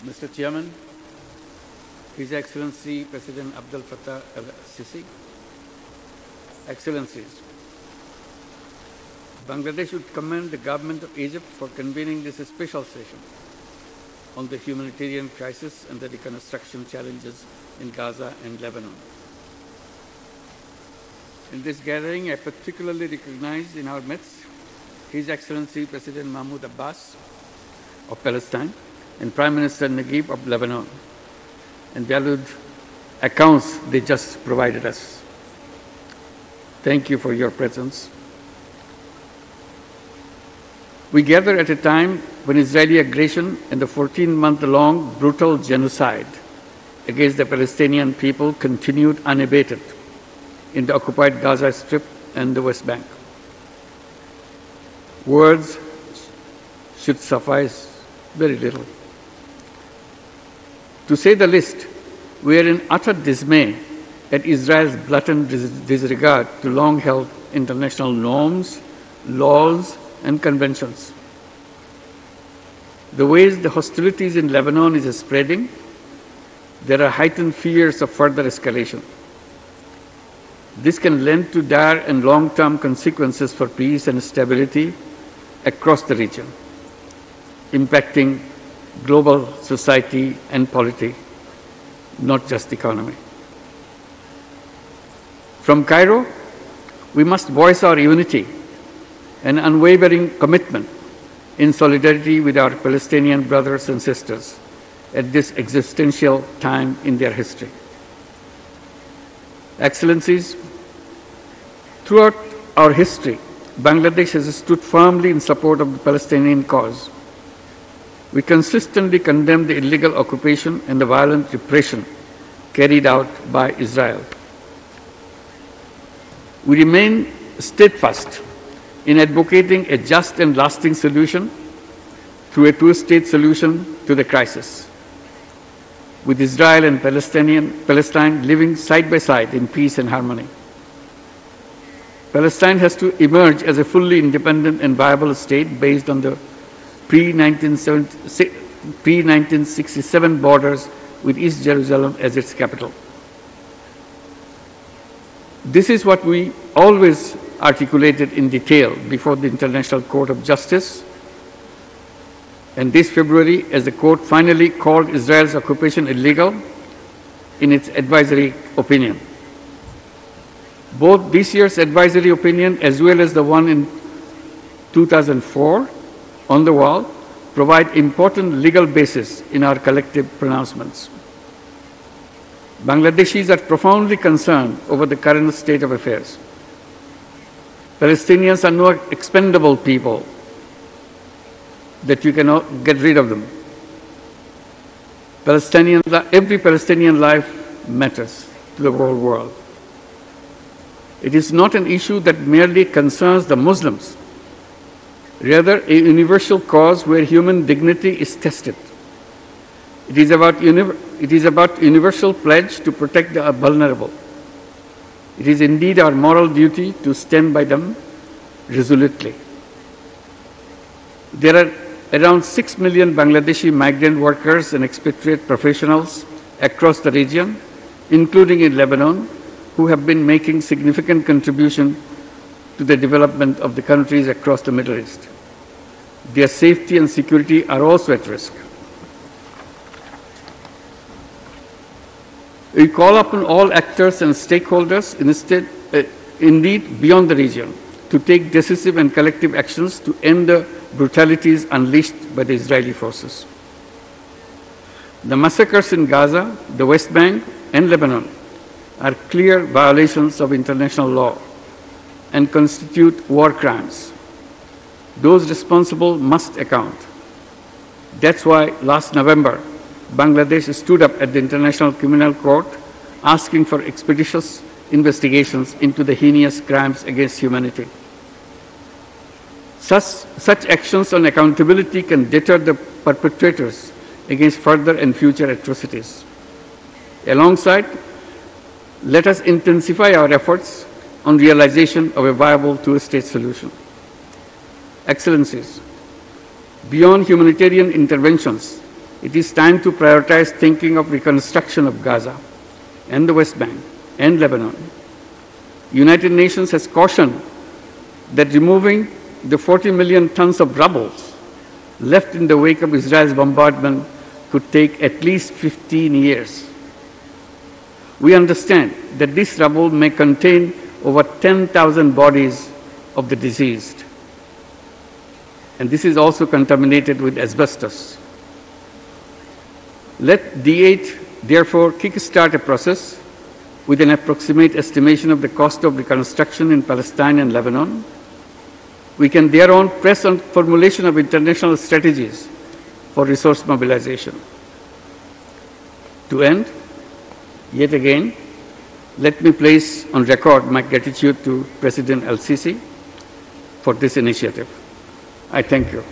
Mr. Chairman, His Excellency President Abdel Fattah el-Sisi, Excellencies, Bangladesh would commend the government of Egypt for convening this special session on the humanitarian crisis and the reconstruction challenges in Gaza and Lebanon. In this gathering, I particularly recognize in our midst His Excellency President Mahmoud Abbas of Palestine and Prime Minister Naguib of Lebanon, and valued accounts they just provided us. Thank you for your presence. We gather at a time when Israeli aggression and the 14-month-long brutal genocide against the Palestinian people continued unabated in the occupied Gaza Strip and the West Bank. Words should suffice very little. To say the least, we are in utter dismay at Israel's blatant disregard to long-held international norms, laws, and conventions. The ways the hostilities in Lebanon is spreading, there are heightened fears of further escalation. This can lend to dire and long-term consequences for peace and stability across the region, impacting global society and polity, not just economy. From Cairo, we must voice our unity and unwavering commitment in solidarity with our Palestinian brothers and sisters at this existential time in their history. Excellencies, throughout our history, Bangladesh has stood firmly in support of the Palestinian cause. We consistently condemn the illegal occupation and the violent repression carried out by Israel. We remain steadfast in advocating a just and lasting solution through a two-state solution to the crisis, with Israel and Palestine living side by side in peace and harmony. Palestine has to emerge as a fully independent and viable state based on the pre-1967 borders with East Jerusalem as its capital. This is what we always articulated in detail before the International Court of Justice, and this February, as the court finally called Israel's occupation illegal in its advisory opinion. Both this year's advisory opinion as well as the one in 2004 on the wall provide important legal basis in our collective pronouncements. Bangladeshis are profoundly concerned over the current state of affairs. Palestinians are no expendable people that you cannot get rid of them. Every Palestinian life matters to the whole world. It is not an issue that merely concerns the Muslims, rather a universal cause where human dignity is tested. It is about universal pledge to protect the vulnerable. It is indeed our moral duty to stand by them resolutely. There are around 6 million Bangladeshi migrant workers and expatriate professionals across the region, including in Lebanon, who have been making significant contribution to the development of the countries across the Middle East. Their safety and security are also at risk. We call upon all actors and stakeholders, indeed beyond the region, to take decisive and collective actions to end the brutalities unleashed by the Israeli forces. The massacres in Gaza, the West Bank, and Lebanon are clear violations of international law and constitute war crimes. Those responsible must account. That's why last November, Bangladesh stood up at the International Criminal Court asking for expeditious investigations into the heinous crimes against humanity. Such actions on accountability can deter the perpetrators against further and future atrocities. Alongside, let us intensify our efforts on realization of a viable two-state solution. Excellencies, beyond humanitarian interventions, It is time to prioritize thinking of reconstruction of Gaza and the West Bank and Lebanon. United Nations has cautioned that removing the 40 million tons of rubble left in the wake of Israel's bombardment could take at least 15 years. We understand that this rubble may contain over 10,000 bodies of the deceased, and this is also contaminated with asbestos. Let D8 therefore kickstart a process with an approximate estimation of the cost of reconstruction in Palestine and Lebanon. We can thereon press on formulation of international strategies for resource mobilization. To end, yet again, let me place on record my gratitude to President El-Sisi for this initiative. I thank you.